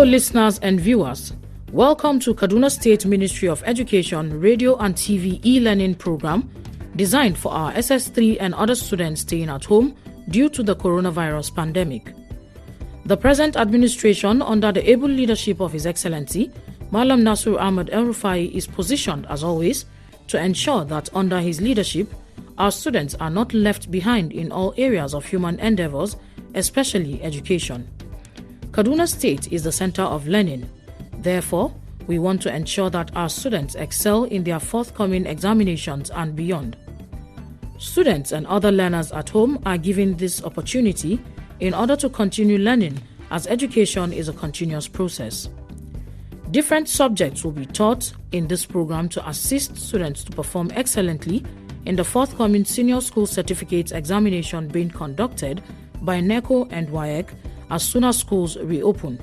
Hello listeners and viewers. Welcome to Kaduna State Ministry of Education Radio and TV e-learning program designed for our SS3 and other students staying at home due to the coronavirus pandemic. The present administration, under the able leadership of His Excellency, Malam Nasir Ahmed El-Rufai, is positioned as always to ensure that under his leadership, our students are not left behind in all areas of human endeavors, especially education. Kaduna State is the center of learning. Therefore, we want to ensure that our students excel in their forthcoming examinations and beyond. Students and other learners at home are given this opportunity in order to continue learning, as education is a continuous process. Different subjects will be taught in this program to assist students to perform excellently in the forthcoming Senior School Certificate examination being conducted by NECO and WAEC as soon as schools reopen.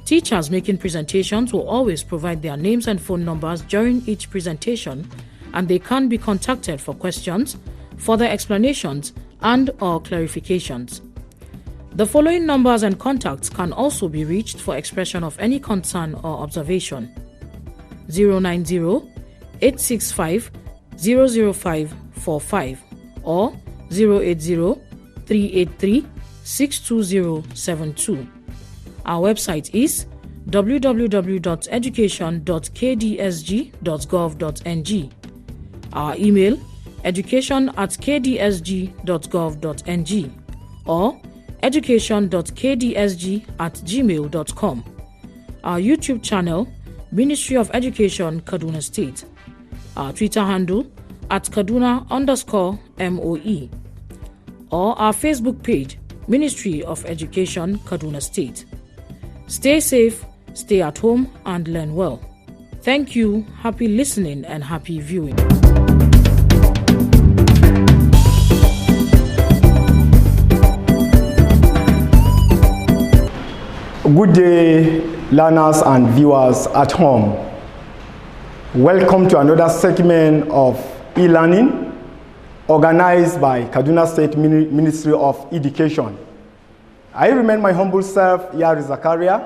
Teachers making presentations will always provide their names and phone numbers during each presentation, and they can be contacted for questions, further explanations, and/or clarifications. The following numbers and contacts can also be reached for expression of any concern or observation: 090-865-00545 or 080-383-62072. Our website is www.education.kdsg.gov.ng. Our email education@kdsg.gov.ng or education.kdsg@gmail.com. Our YouTube channel, Ministry of Education, Kaduna State. Our Twitter handle @Kaduna_MOE. Or our Facebook page, Ministry of Education, Kaduna State. Stay safe, stay at home, and learn well. Thank you, happy listening, and happy viewing. Good day, learners and viewers at home. Welcome to another segment of e-learning organized by Kaduna State Ministry of Education. I remain my humble self, Yari Zakaria,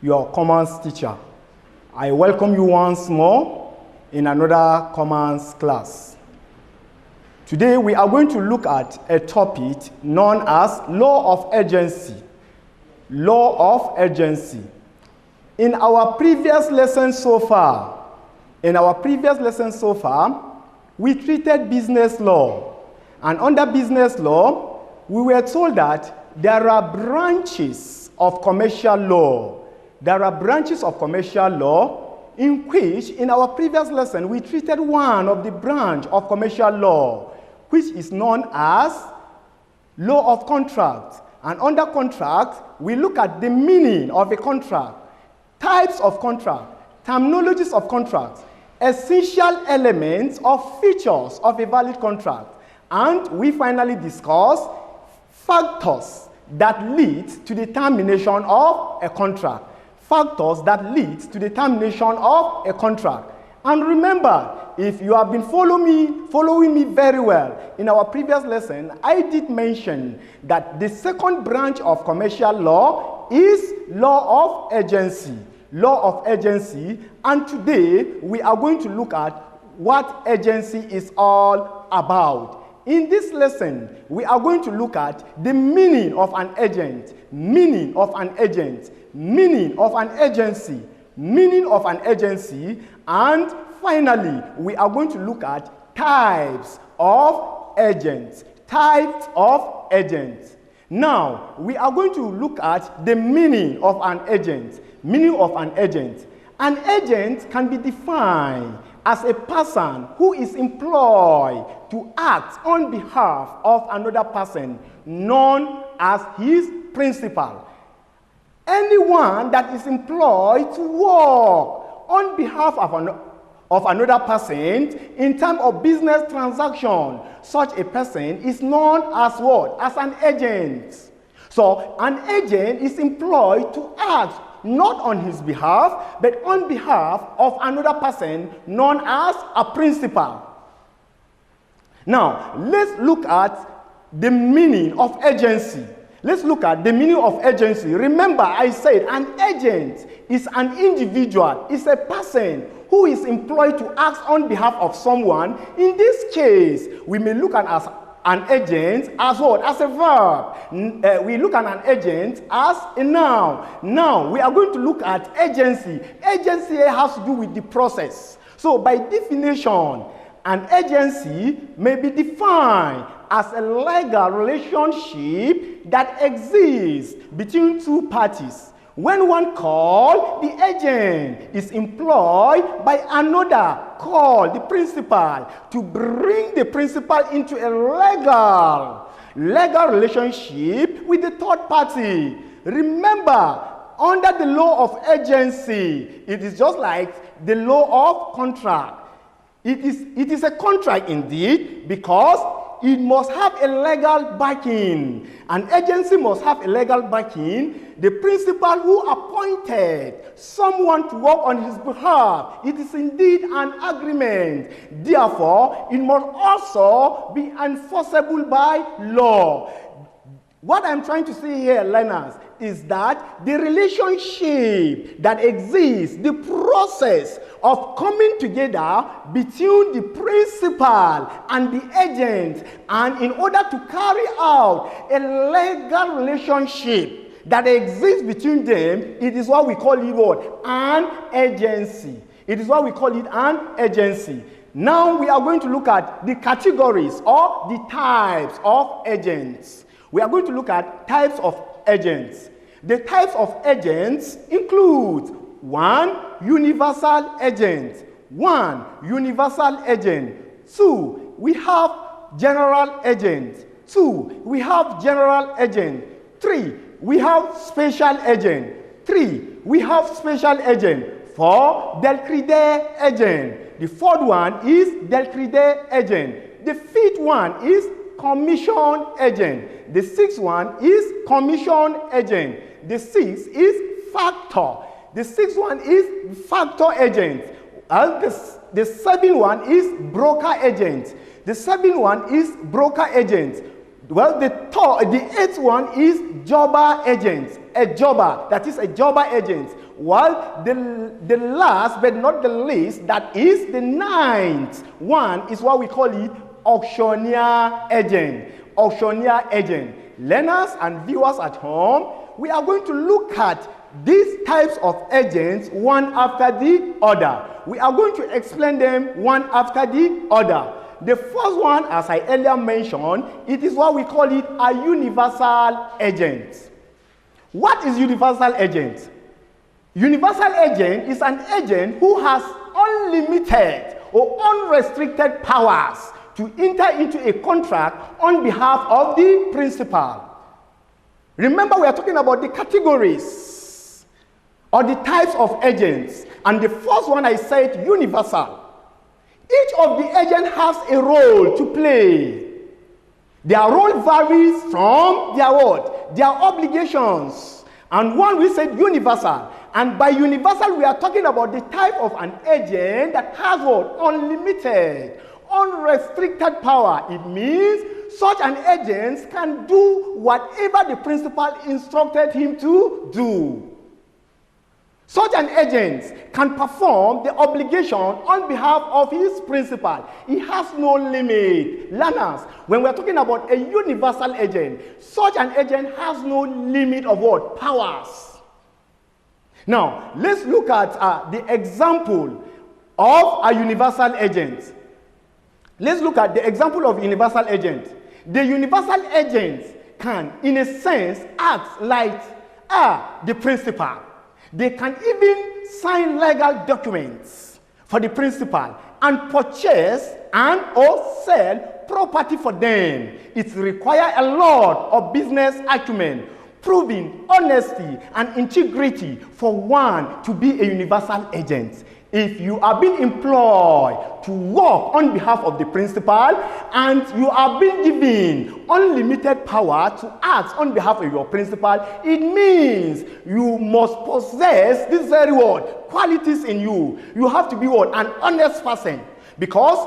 your Commons teacher. I welcome you once more in another Commons class. Today we are going to look at a topic known as law of agency. Law of agency. In our previous lesson so far, we treated business law. And under business law, we were told that there are branches of commercial law. There are branches of commercial law in which, in our previous lesson, we treated one of the branch of commercial law, which is known as law of contract. And under contract, we look at the meaning of a contract, types of contract, terminologies of contract, essential elements or features of a valid contract. And we finally discuss factors that lead to the termination of a contract. Factors that lead to the termination of a contract. And remember, if you have been following me very well, in our previous lesson, I did mention that the second branch of commercial law is law of agency. Law of agency, and today we are going to look at what agency is all about. In this lesson, we are going to look at the meaning of an agent, meaning of an agent, meaning of an agency, meaning of an agency, and finally, we are going to look at types of agents. Types of agents. Now, we are going to look at the meaning of an agent. Meaning of an agent. An agent can be defined as a person who is employed to act on behalf of another person, known as his principal. Anyone that is employed to work on behalf of another person in terms of business transaction, such a person is known as what? As an agent. So an agent is employed to act not on his behalf, but on behalf of another person known as a principal. Now, let's look at the meaning of agency. Let's look at the meaning of agency. Remember, I said an agent is an individual, is a person who is employed to act on behalf of someone. In this case, we may look at as an agent as what? As a verb. We look at an agent as a noun. Now, we are going to look at agency. Agency has to do with the process. So, by definition, an agency may be defined as a legal relationship that exists between two parties. When one called, the agent is employed by another called the principal to bring the principal into a legal relationship with the third party. Remember, under the law of agency, it is just like the law of contract. It is a contract indeed, because it must have a legal backing. An agency must have a legal backing. The principal who appointed someone to work on his behalf, it is indeed an agreement. Therefore, it must also be enforceable by law. What I'm trying to say here, learners, is that the relationship that exists, the process of coming together between the principal and the agent, and in order to carry out a legal relationship that exists between them, it is what we call it what? An agency. It is what we call it an agency. Now we are going to look at the categories or the types of agents. We are going to look at types of agents. The types of agents include 1. Universal agent. 1. Universal agent. 2. We have general agent. 2. We have general agent. 3. We have special agent. 3. We have special agent. 4. Credere agent. The fourth one is Credere agent. The fifth one is commission agent. The sixth one is commission agent. The sixth is factor. The sixth one is factor agent. The seventh one is broker agent. The seventh one is broker agent. Well, the eighth one is jobber agent. A jobber, that is a jobber agent. While the last but not the least, that is the ninth one, is what we call it auctioneer agent. Auctioneer agent. Learners and viewers at home, we are going to look at these types of agents one after the other. We are going to explain them one after the other. The first one, as I earlier mentioned, it is what we call it a universal agent. What is universal agent? Universal agent is an agent who has unlimited or unrestricted powers to enter into a contract on behalf of the principal. Remember, we are talking about the categories or the types of agents. And the first one I said, universal. Each of the agents has a role to play. Their role varies from their what? Their obligations. And one we said universal. And by universal, we are talking about the type of an agent that has what? Unlimited, unrestricted power. It means such an agent can do whatever the principal instructed him to do. Such an agent can perform the obligation on behalf of his principal. He has no limit. Learners, when we are talking about a universal agent, such an agent has no limit of what? Powers. Now, let's look at the example of a universal agent. Let's look at the example of universal agent. The universal agent can, in a sense, act like the principal. They can even sign legal documents for the principal and purchase and or sell property for them. It requires a lot of business acumen, proving honesty and integrity for one to be a universal agent. If you are being employed to work on behalf of the principal and you are being given unlimited power to act on behalf of your principal, it means you must possess this very word, qualities in you. You have to be what? An honest person. Because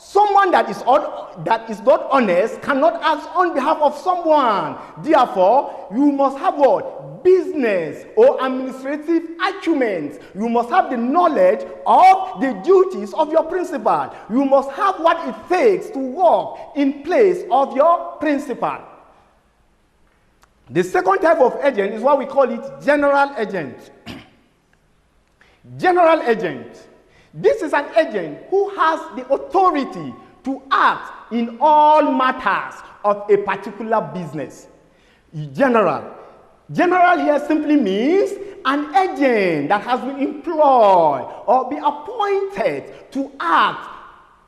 someone that is not honest cannot act on behalf of someone. Therefore, you must have what? Business or administrative acumen. You must have the knowledge of the duties of your principal. You must have what it takes to work in place of your principal. The second type of agent is what we call it general agent. General agent. This is an agent who has the authority to act in all matters of a particular business. General. General here simply means an agent that has been employed or be appointed to act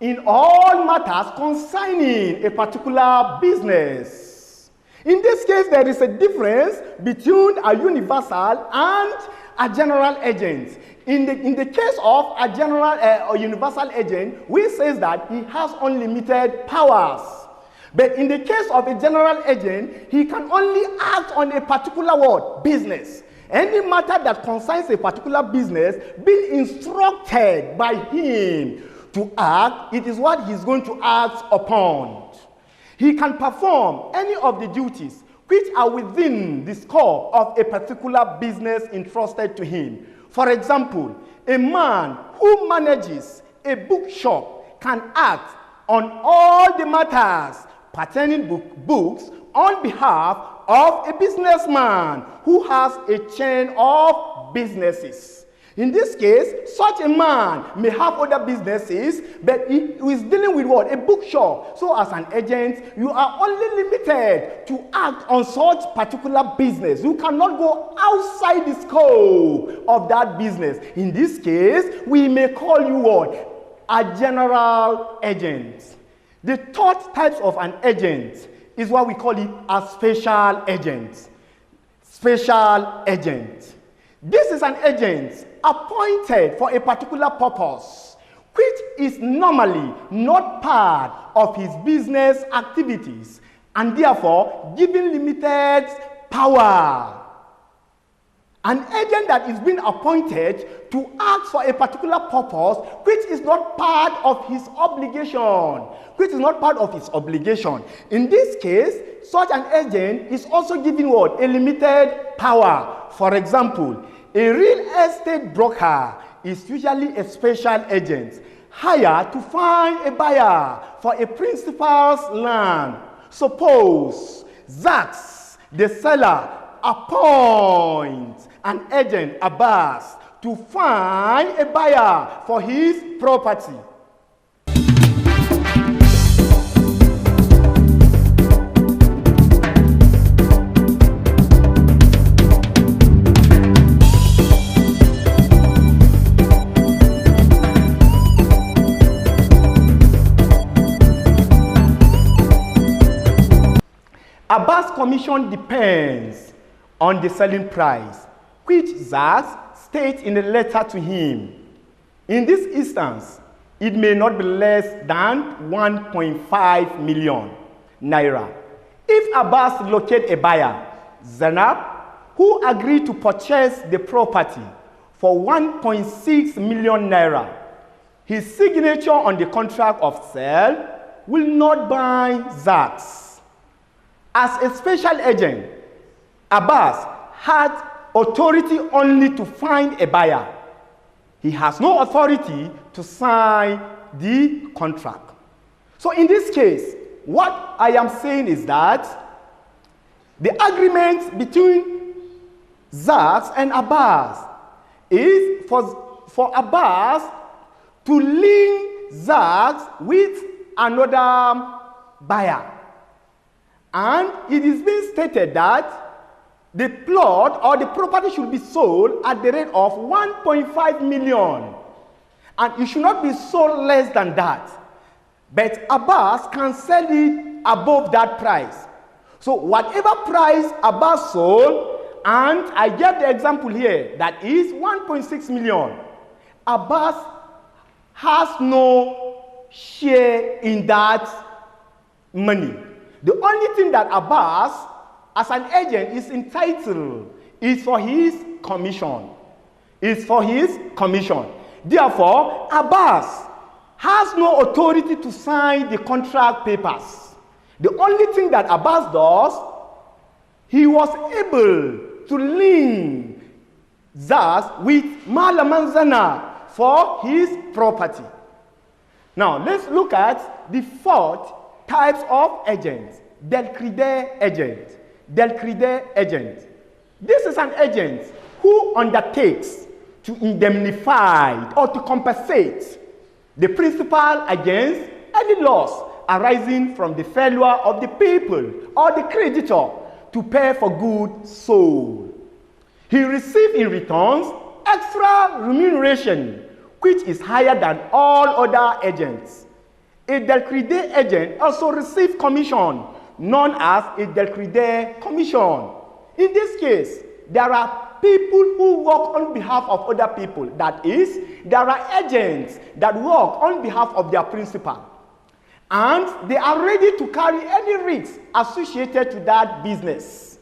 in all matters concerning a particular business. In this case, there is a difference between a universal and a general agent. In the case of a general or universal agent, we say that he has unlimited powers. But in the case of a general agent, he can only act on a particular what? Business. Any matter that concerns a particular business, being instructed by him to act, it is what he's going to act upon. He can perform any of the duties which are within the scope of a particular business entrusted to him. For example, a man who manages a bookshop can act on all the matters pertaining books on behalf of a businessman who has a chain of businesses. In this case, such a man may have other businesses, but he is dealing with what? A bookshop. So as an agent, you are only limited to act on such particular business. You cannot go outside the scope of that business. In this case, we may call you what? A general agent. The third type of an agent is what we call it a special agent. Special agent. This is an agent appointed for a particular purpose, which is normally not part of his business activities, and therefore given limited power. An agent that is being appointed to act for a particular purpose, which is not part of his obligation. In this case, such an agent is also given what? A limited power. For example, a real estate broker is usually a special agent hired to find a buyer for a principal's land. Suppose Zacks, the seller, appoints an agent, Abbas, to find a buyer for his property. Abbas' commission depends on the selling price, which Zacks states in a letter to him. In this instance, it may not be less than 1.5 million naira. If Abbas locates a buyer, Zainab, who agreed to purchase the property for 1.6 million naira, his signature on the contract of sale will not bind Zacks. As a special agent, Abbas had authority only to find a buyer. He has no authority to sign the contract. So in this case, what I am saying is that the agreement between Zacks and Abbas is for Abbas to link Zacks with another buyer. And it is being stated that the plot or the property should be sold at the rate of 1.5 million. And it should not be sold less than that. But Abbas can sell it above that price. So whatever price Abbas sold, and I get the example here, that is 1.6 million. Abbas has no share in that money. The only thing that Abbas, as an agent, is entitled is for his commission. Therefore, Abbas has no authority to sign the contract papers. The only thing that Abbas does, he was able to link Zacks with Malamanzana for his property. Now, let's look at the fourth types of agents. Credere Agent. Credere Agent. This is an agent who undertakes to indemnify or to compensate the principal against any loss arising from the failure of the people or the creditor to pay for goods sold. He receives in returns extra remuneration, which is higher than all other agents. A Credere agent also receives commission, known as a Credere commission. In this case, there are people who work on behalf of other people. That is, there are agents that work on behalf of their principal. And they are ready to carry any risks associated to that business.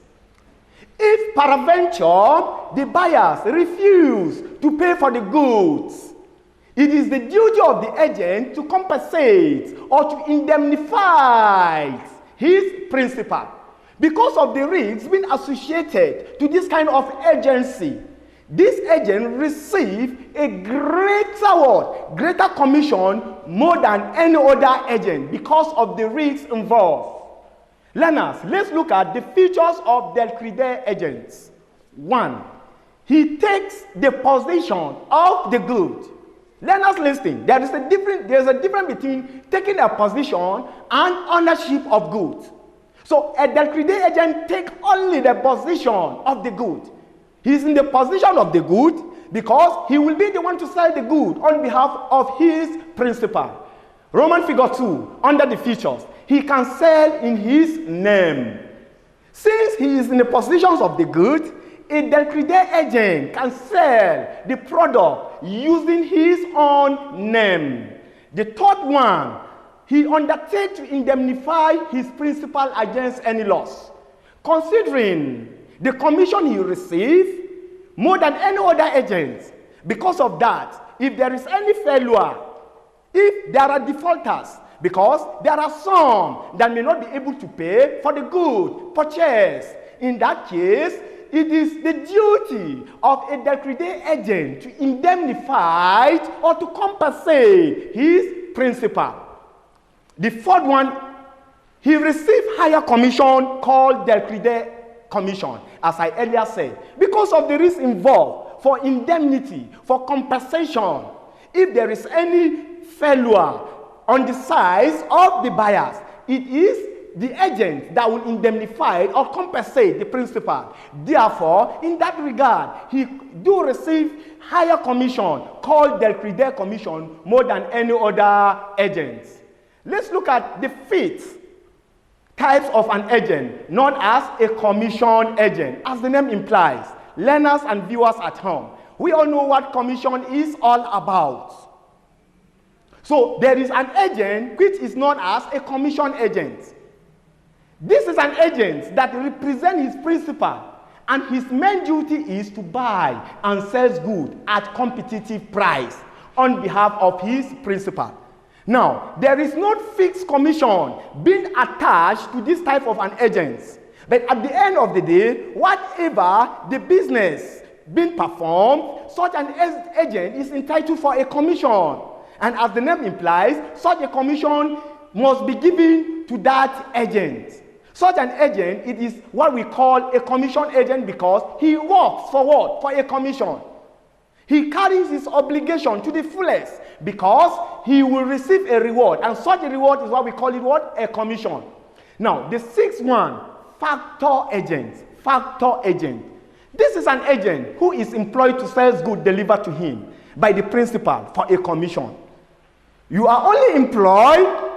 If peradventure the buyers refuse to pay for the goods, it is the duty of the agent to compensate or to indemnify his principal. Because of the risks being associated to this kind of agency, this agent receives a greater commission more than any other agent because of the risks involved. Learners, let's look at the features of the Credere agents. 1. He takes the possession of the good. Learners, listen. There is a difference between taking a possession and ownership of goods. So a Credere agent takes only the possession of the good. He is in the possession of the good because he will be the one to sell the good on behalf of his principal. Roman figure 2, under the features, he can sell in his name. Since he is in the possession of the good, a Credere agent can sell the product using his own name. The third one, he undertakes to indemnify his principal against any loss. Considering the commission he received more than any other agent, because of that, if there is any failure, if there are defaulters, because there are some that may not be able to pay for the good purchased, in that case, it is the duty of a Credere agent to indemnify or to compensate his principal. The fourth one, he received higher commission called Credere commission, as I earlier said, because of the risk involved for indemnity, for compensation. If there is any failure on the side of the buyers, it is the agent that will indemnify or compensate the principal. Therefore, in that regard, he do receive higher commission called Credere commission more than any other agent. Let's look at the fifth types of an agent, known as a commission agent. As the name implies, learners and viewers at home, we all know what commission is all about. So there is an agent which is known as a commission agent. This is an agent that represents his principal, and his main duty is to buy and sell goods at competitive price on behalf of his principal. Now, there is no fixed commission being attached to this type of an agent. But at the end of the day, whatever the business being performed, such an agent is entitled for a commission. And as the name implies, such a commission must be given to that agent. Such an agent, it is what we call a commission agent because he works for what? For a commission. He carries his obligation to the fullest because he will receive a reward. And such a reward is what we call it what? A commission. Now, the sixth one, factor agent. Factor agent. This is an agent who is employed to sell goods delivered to him by the principal for a commission. You are only employed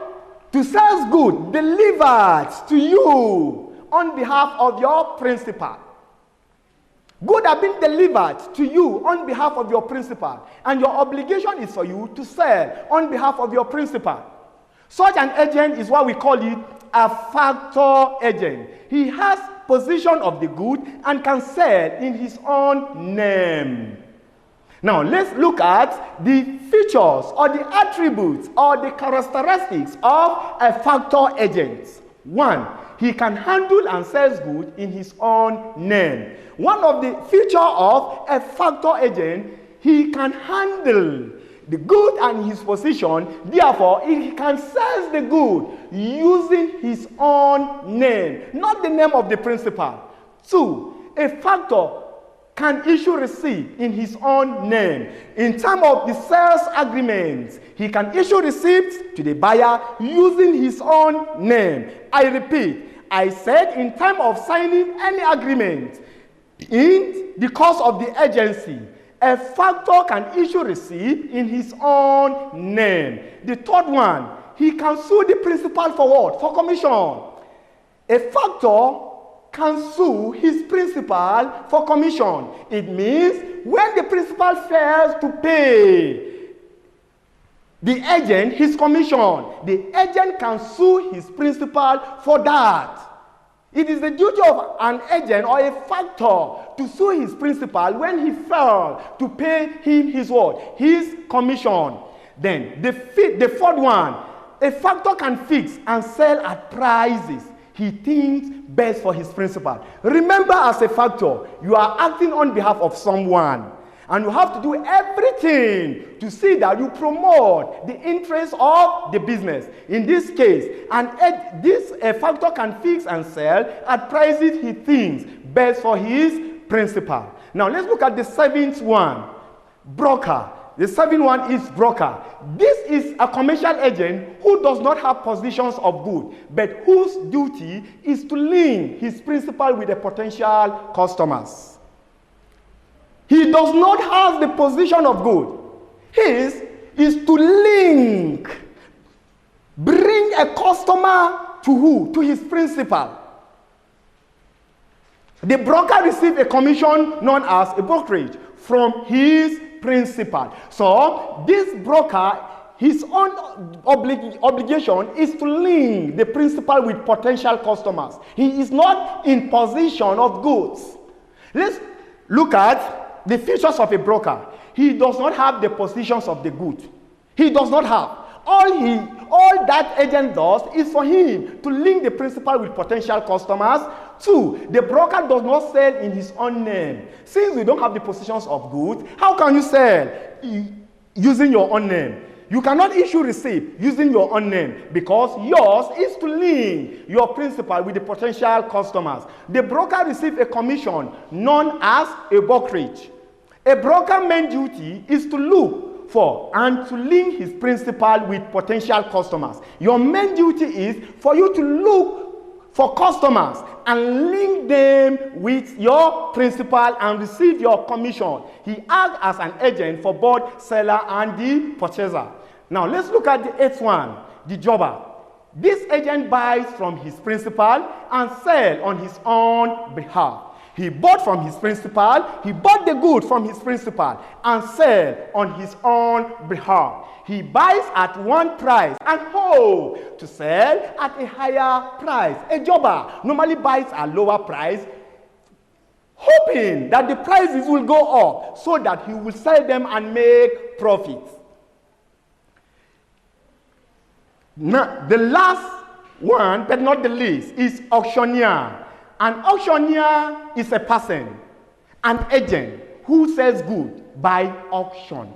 to sell goods delivered to you on behalf of your principal. Goods have been delivered to you on behalf of your principal, and your obligation is for you to sell on behalf of your principal. Such an agent is what we call it a factor agent. He has possession of the good and can sell in his own name. Now, let's look at the features or the attributes or the characteristics of a factor agent. 1, he can handle and sell goods in his own name. One of the features of a factor agent, he can handle the good and his position, therefore he can sell the good using his own name, not the name of the principal. 2, a factor can issue receipt in his own name. In terms of the sales agreements, he can issue receipts to the buyer using his own name. I repeat, I said in terms of signing any agreement in the course of the agency, a factor can issue receipt in his own name. The third one, he can sue the principal for what? For commission. A factor can sue his principal for commission. It means when the principal fails to pay the agent his commission, the agent can sue his principal for that. It is the duty of an agent or a factor to sue his principal when he fails to pay him his what? His commission. Then the fourth one, a factor can fix and sell at prices he thinks best for his principal. Remember, as a factor, you are acting on behalf of someone, and you have to do everything to see that you promote the interests of the business. In this case, a factor can fix and sell at prices he thinks best for his principal. Now let's look at the seventh one, broker. The seventh one is broker. This is a commercial agent who does not have positions of good, but whose duty is to link his principal with the potential customers. He does not have the position of good. His is to link, bring a customer to who? To his principal. The broker receives a commission known as a brokerage from his principal. So this broker, his own obligation is to link the principal with potential customers. He is not in possession of goods. Let's look at the features of a broker. He does not have the positions of the good. He does not have. All that agent does is for him to link the principal with potential customers. 2, the broker does not sell in his own name. Since we don't have the positions of goods, how can you sell using your own name? You cannot issue receipt using your own name because yours is to link your principal with the potential customers. The broker receives a commission known as a brokerage. A broker's main duty is to look for and to link his principal with potential customers. Your main duty is for you to look for customers and link them with your principal and receive your commission. He acts as an agent for both seller and the purchaser. Now let's look at the 8th one, the jobber. This agent buys from his principal and sells on his own behalf. He bought from his principal, he bought the good from his principal and sell on his own behalf. He buys at one price and hopes to sell at a higher price. A jobber normally buys at lower price, hoping that the prices will go up so that he will sell them and make profits. Now, the last one, but not the least, is auctioneer. An auctioneer is a person, an agent who sells goods by auction.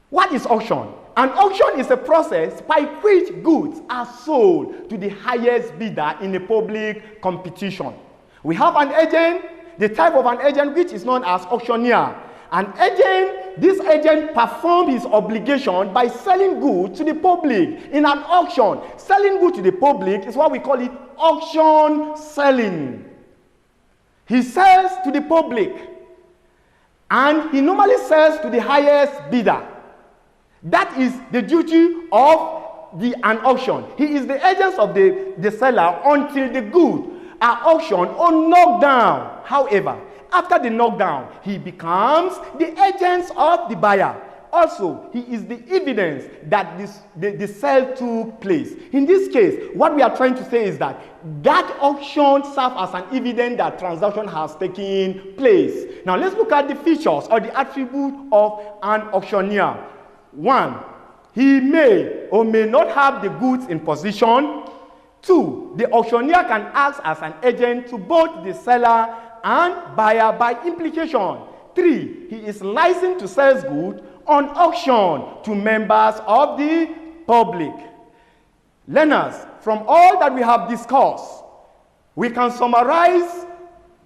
What is auction? An auction is a process by which goods are sold to the highest bidder in a public competition. We have an agent, the type of an agent which is known as auctioneer. An agent, this agent performs his obligation by selling goods to the public in an auction. Selling goods to the public is what we call it auction selling. He sells to the public and he normally sells to the highest bidder. That is the duty of an auction. He is the agent of the seller until the goods are auctioned or knocked down. However, after the knockdown, he becomes the agent of the buyer. Also, he is the evidence that the sale took place. In this case, what we are trying to say is that auction serves as an evidence that transaction has taken place. Now, let's look at the features or the attribute of an auctioneer. 1, he may or may not have the goods in possession. 2, the auctioneer can act as an agent to both the seller and buyer by implication. 3, he is licensed to sell goods on auction to members of the public. Learners, from all that we have discussed, we can summarize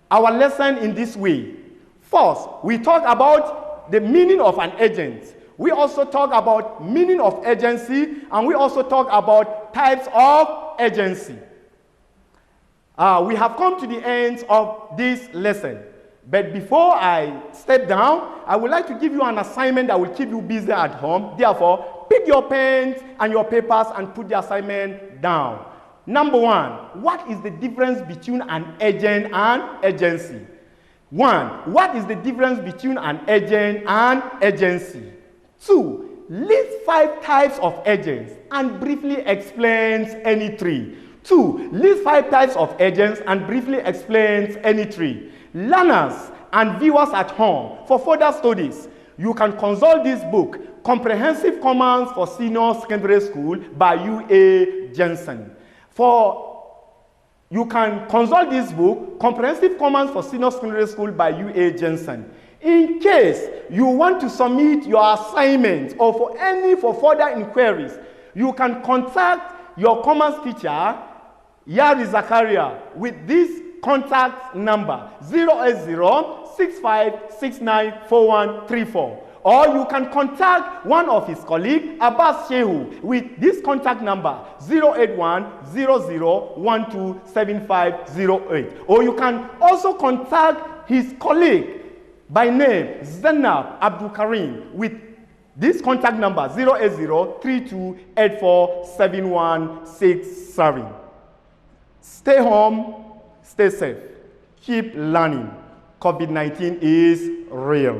our lesson in this way. First, we talk about the meaning of an agent. We also talk about meaning of agency, and we also talk about types of agency. We have come to the end of this lesson. But before I step down, I would like to give you an assignment that will keep you busy at home. Therefore, pick your pens and your papers and put the assignment down. Number 1, what is the difference between an agent and agency? 1, what is the difference between an agent and agency? 2, list 5 types of agents and briefly explains any 3. 2, list 5 types of agents and briefly explains any 3. Learners and viewers at home, for further studies, you can consult this book, Comprehensive Commands for Senior Secondary School by U.A. Jensen. You can consult this book, Comprehensive Commands for Senior Secondary School by U.A. Jensen. In case you want to submit your assignment or for further inquiries, you can contact your commerce teacher, Yari Zakaria, with this contact number 080-6569-4134, or you can contact one of his colleagues, Abbas with this contact number 081-0012-7508, or you can also contact his colleague by name Zainab Abdul Karim with this contact number 080-3284-7167. Stay home. Stay safe. Keep learning. COVID-19 is real.